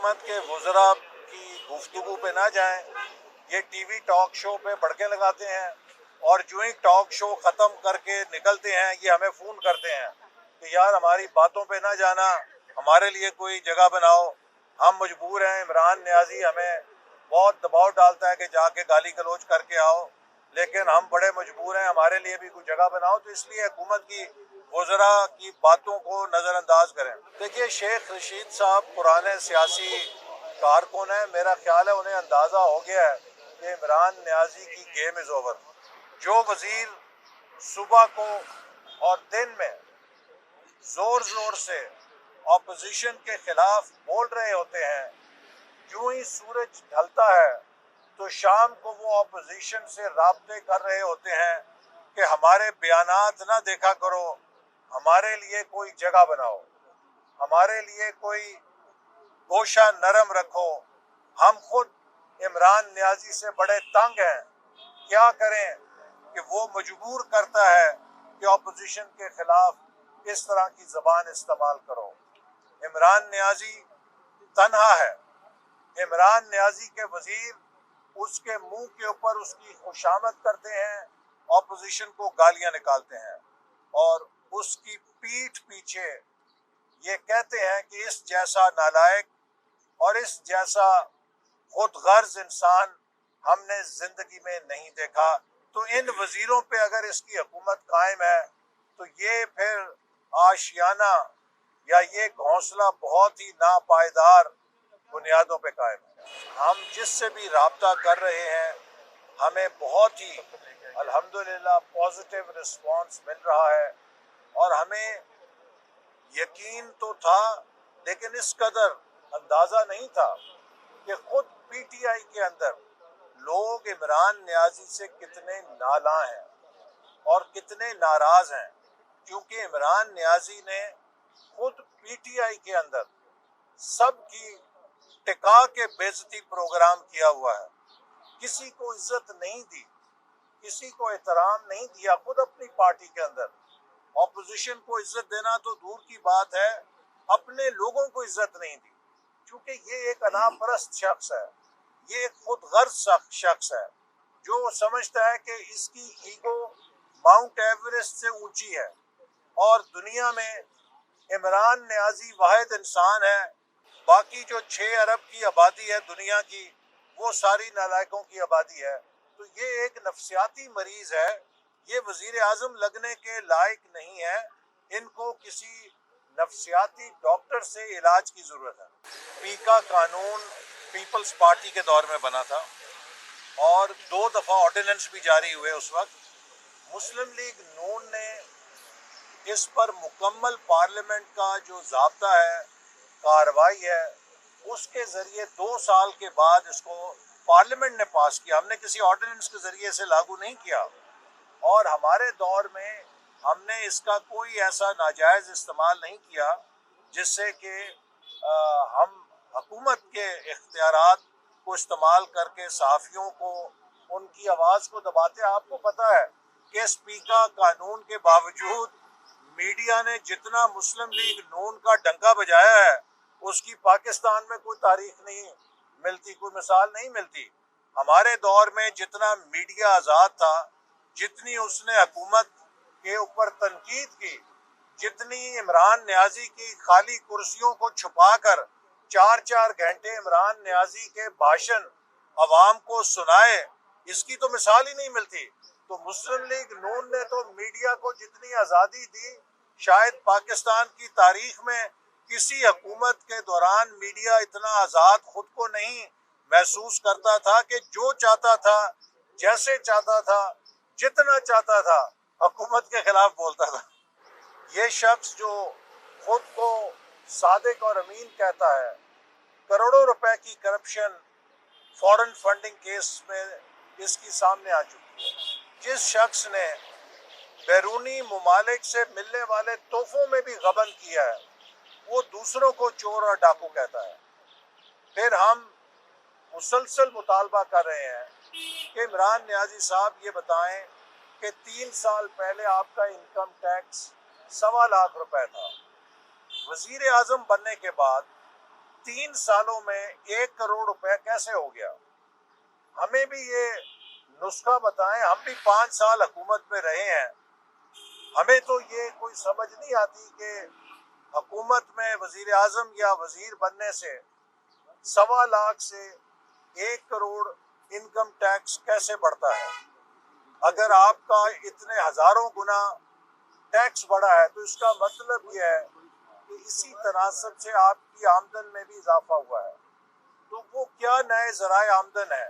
हुकूमत के वज़रा की गुफ्तगू पे ना जाएं। ये टीवी टॉक शो पे भड़के लगाते हैं और जो ही टॉक शो ख़त्म करके निकलते हैं ये हमें फ़ोन करते हैं कि यार हमारी बातों पे ना जाना, हमारे लिए कोई जगह बनाओ, हम मजबूर हैं। इमरान नियाज़ी हमें बहुत दबाव डालता है कि जाके गाली गलौज करके आओ, लेकिन हम बड़े मजबूर हैं, हमारे लिए भी कोई जगह बनाओ। तो इसलिए हुकूमत की वज़रा की बातों को नज़रअंदाज करें। देखिए, शेख रशीद साहब पुराने सियासी कारकुन हैं। मेरा ख्याल है उन्हें अंदाज़ा हो गया है कि इमरान नियाज़ी की गेम इज़ ओवर। जो वज़ीर सुबह को और दिन में ज़ोर ज़ोर से ऑपोजिशन के खिलाफ बोल रहे होते हैं, यूं ही सूरज ढलता है तो शाम को वो ऑपोजिशन से राब्ते कर रहे होते हैं कि हमारे बयानात ना देखा करो, हमारे लिए कोई जगह बनाओ, हमारे लिए कोई गोशा नरम रखो। हम खुद इमरान नियाज़ी से बड़े तंग हैं। क्या करें कि वो मजबूर करता है कि ऑपोजिशन के खिलाफ इस तरह की ज़बान इस्तेमाल करो। इमरान नियाज़ी तन्हा है। इमरान नियाज़ी के वज़ीर उसके मुंह के ऊपर उसकी खुशामद करते हैं, ऑपोजिशन को गालियां निकालते हैं और उसकी पीठ पीछे ये कहते हैं कि इस जैसा नालायक और इस जैसा खुद गर्ज इंसान हमने जिंदगी में नहीं देखा। तो इन वजीरों पे अगर इसकी हुकूमत कायम है तो ये फिर आशियाना या ये घोंसला बहुत ही नापायदार बुनियादों पे कायम है। हम जिससे भी राब्ता कर रहे हैं हमें बहुत ही अल्हम्दुलिल्लाह पॉजिटिव रिस्पांस मिल रहा है और हमें यकीन तो था लेकिन इस कदर अंदाज़ा नहीं था कि खुद पीटीआई के अंदर लोग इमरान नियाज़ी से कितने नालां हैं और कितने नाराज़ हैं, क्योंकि इमरान नियाज़ी ने खुद पीटीआई के अंदर सबकी टिका के बेइज्जती प्रोग्राम किया हुआ है। किसी को इज्जत नहीं दी, किसी को एहतराम नहीं दिया। खुद अपनी पार्टी के अंदर ऑपोजिशन को इज्जत देना तो दूर की बात है, अपने लोगों को इज्जत नहीं दी, क्योंकि ये एक अनापरस्त शख्स है, ये एक खुद गर्ज शख्स है जो समझता है कि इसकी ईगो माउंट एवरेस्ट से ऊंची है और दुनिया में इमरान नियाज़ी वाहिद इंसान है। बाकी जो 6 अरब की आबादी है दुनिया की, वो सारी नालायकों की आबादी है। तो ये एक नफ्सियाती मरीज है, ये वजीर आजम लगने के लायक नहीं है। इनको किसी नफ्सियाती डॉक्टर से इलाज की जरूरत है। पीका कानून पीपल्स पार्टी के दौर में बना था और 2 दफ़ा ऑर्डिनेंस भी जारी हुए उस वक्त। मुस्लिम लीग नून ने इस पर मुकम्मल पार्लियामेंट का जो ज़ाब्ता है, कार्रवाई है, उसके ज़रिए 2 साल के बाद इसको पार्लियामेंट ने पास किया। हमने किसी ऑर्डिनेंस के ज़रिए से लागू नहीं किया और हमारे दौर में हमने इसका कोई ऐसा नाजायज़ इस्तेमाल नहीं किया जिससे कि हम हुकूमत के इख्तियारात को इस्तेमाल करके सहाफ़ियों को उनकी आवाज़ को दबाते। आपको पता है कि स्पीकर कानून के बावजूद मीडिया ने जितना मुस्लिम लीग नून का डंका बजाया है उसकी पाकिस्तान में कोई तारीख नहीं मिलती, कोई मिसाल नहीं मिलती। हमारे दौर में जितना मीडिया आज़ाद था, जितनी उसने हुकूमत के ऊपर तनकीद की, जितनी इमरान नियाज़ी की खाली कुर्सियों को छुपाकर 4-4 घंटे इमरान नियाज़ी के भाषण अवाम को सुनाए, इसकी तो मिसाल ही नहीं मिलती। तो मुस्लिम लीग नून ने तो मीडिया को जितनी आज़ादी दी, शायद पाकिस्तान की तारीख में किसी हुकूमत के दौरान मीडिया इतना आज़ाद खुद को नहीं महसूस करता था कि जो चाहता था, जैसे चाहता था, जितना चाहता था, हुकूमत के खिलाफ बोलता था। ये शख्स जो खुद को सादिक और अमीन कहता है, करोड़ों रुपए की करप्शन फॉरेन फंडिंग केस में इसकी सामने आ चुकी है। जिस शख्स ने बैरूनी मुमालिक से मिलने वाले तोहफों में भी गबन किया है, वो दूसरों को चोर और डाकू कहता है। फिर हम मुसलसल मुतालबा कर रहे हैं कि इमरान नियाज़ी साहब ये बताएं कि 3 साल पहले आपका इनकम टैक्स 1.25 लाख रुपए था। वजीर आजम बनने के बाद 3 سالوں میں 1 کروڑ روپے کیسے ہو گیا؟ ہمیں بھی یہ نسخہ بتائیں، ہم بھی 5 سال حکومت میں رہے ہیں، ہمیں تو یہ کوئی سمجھ نہیں آتی کہ حکومت میں وزیر اعظم یا وزیر بننے سے 1.25 سے 1 کروڑ انکم ٹیکس کیسے بڑھتا ہے؟ اگر آپ کا اتنے ہزاروں گنا ٹیکس بڑھا ہے تو اس کا مطلب یہ ہے کہ اسی تناسب سے آپ کی آمدن میں بھی اضافہ ہوا ہے۔ تو وہ کیا نئے ذرائع آمدن ہے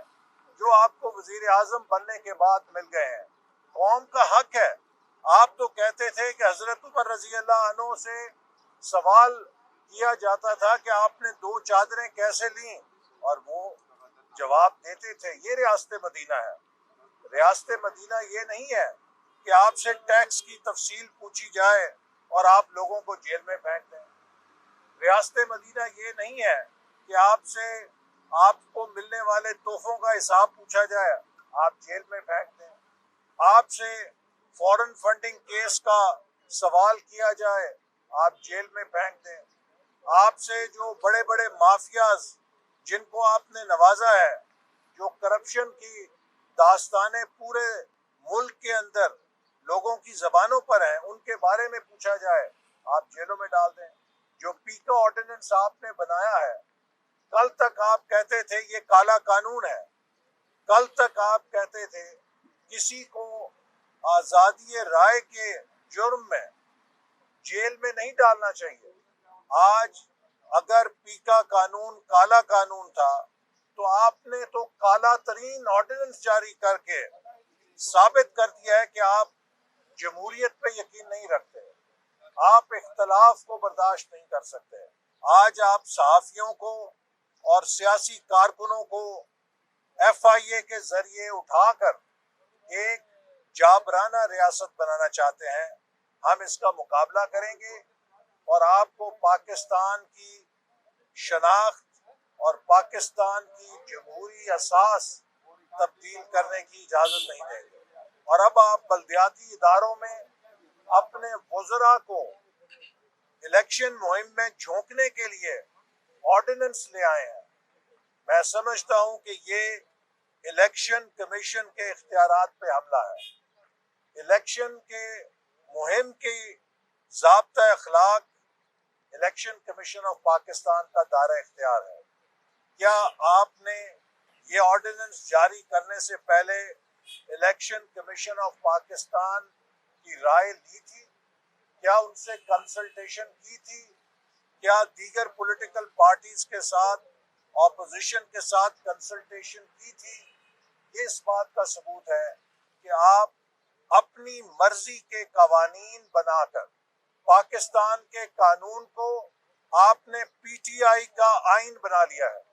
جو آپ کو وزیر اعظم بننے کے بعد مل گئے ہیں؟ قوم کا حق ہے۔ آپ تو کہتے تھے کہ حضرت عمر رضی اللہ عنہ سے سوال کیا جاتا تھا کہ آپ نے 2 چادریں کیسے لیں، اور وہ جواب دیتے تھے یہ ریاست مدینہ ہے۔ ریاست مدینہ یہ نہیں ہے کہ آپ سے ٹیکس کی تفصیل پوچھی جائے اور آپ لوگوں کو جیل میں پھینک دیں۔ ریاست مدینہ یہ نہیں ہے کہ آپ کو ملنے والے تحفوں کا حساب پوچھا جائے، آپ جیل میں پھینک دیں۔ آپ سے فورن فنڈنگ کیس کا سوال کیا جائے، آپ جیل میں پھینک دیں۔ آپ سے جو بڑے بڑے مافیاز جن کو آپ نے نوازا ہے، جو کرپشن کی داستانیں پورے ملک کے اندر لوگوں کی زبانوں پر ہیں، ان کے بارے میں پوچھا جائے، آپ جیلوں میں ڈال دیں۔ جو پیکا آرڈیننس آپ نے بنایا ہے، کل تک آپ کہتے تھے یہ کالا قانون ہے، کل تک آپ کہتے تھے کسی کو آزادی رائے کے جرم میں جیل میں نہیں ڈالنا چاہیے۔ آج اگر پیکا قانون کالا قانون تھا تو آپ نے تو کالا ترین آرڈیننس جاری کر کے ثابت کر دیا ہے کہ آپ جمہوریت پہ یقین نہیں رکھتے، آپ اختلاف کو برداشت نہیں کر سکتے۔ آج آپ صحافیوں کو اور سیاسی کارکنوں کو ایف آئی اے کے ذریعے اٹھا کر ایک جابرانہ ریاست بنانا چاہتے ہیں۔ ہم اس کا مقابلہ کریں گے اور آپ کو پاکستان کی شناخت اور پاکستان کی جمہوری اساس تبدیل کرنے کی اجازت نہیں دیں گے۔ اور اب آپ بلدیاتی اداروں میں اپنے وزراء کو الیکشن مہم میں جھونکنے کے لیے آرڈیننس لے آئے ہیں۔ میں سمجھتا ہوں کہ یہ الیکشن کمیشن کے اختیارات پہ حملہ ہے۔ الیکشن کے مہم کی ضابطۂ اخلاق الیکشن کمیشن آف پاکستان کا دائرہ اختیار ہے۔ کیا آپ نے یہ آرڈیننس جاری کرنے سے پہلے الیکشن کمیشن آف پاکستان کی رائے لی تھی؟ کیا ان سے کنسلٹیشن کی تھی؟ کیا دیگر پولیٹیکل پارٹیز کے ساتھ، اپوزیشن کے ساتھ کنسلٹیشن کی تھی؟ یہ اس بات کا ثبوت ہے کہ آپ اپنی مرضی کے قوانین بنا کر پاکستان کے قانون کو آپ نے پی ٹی آئی کا آئین بنا لیا ہے۔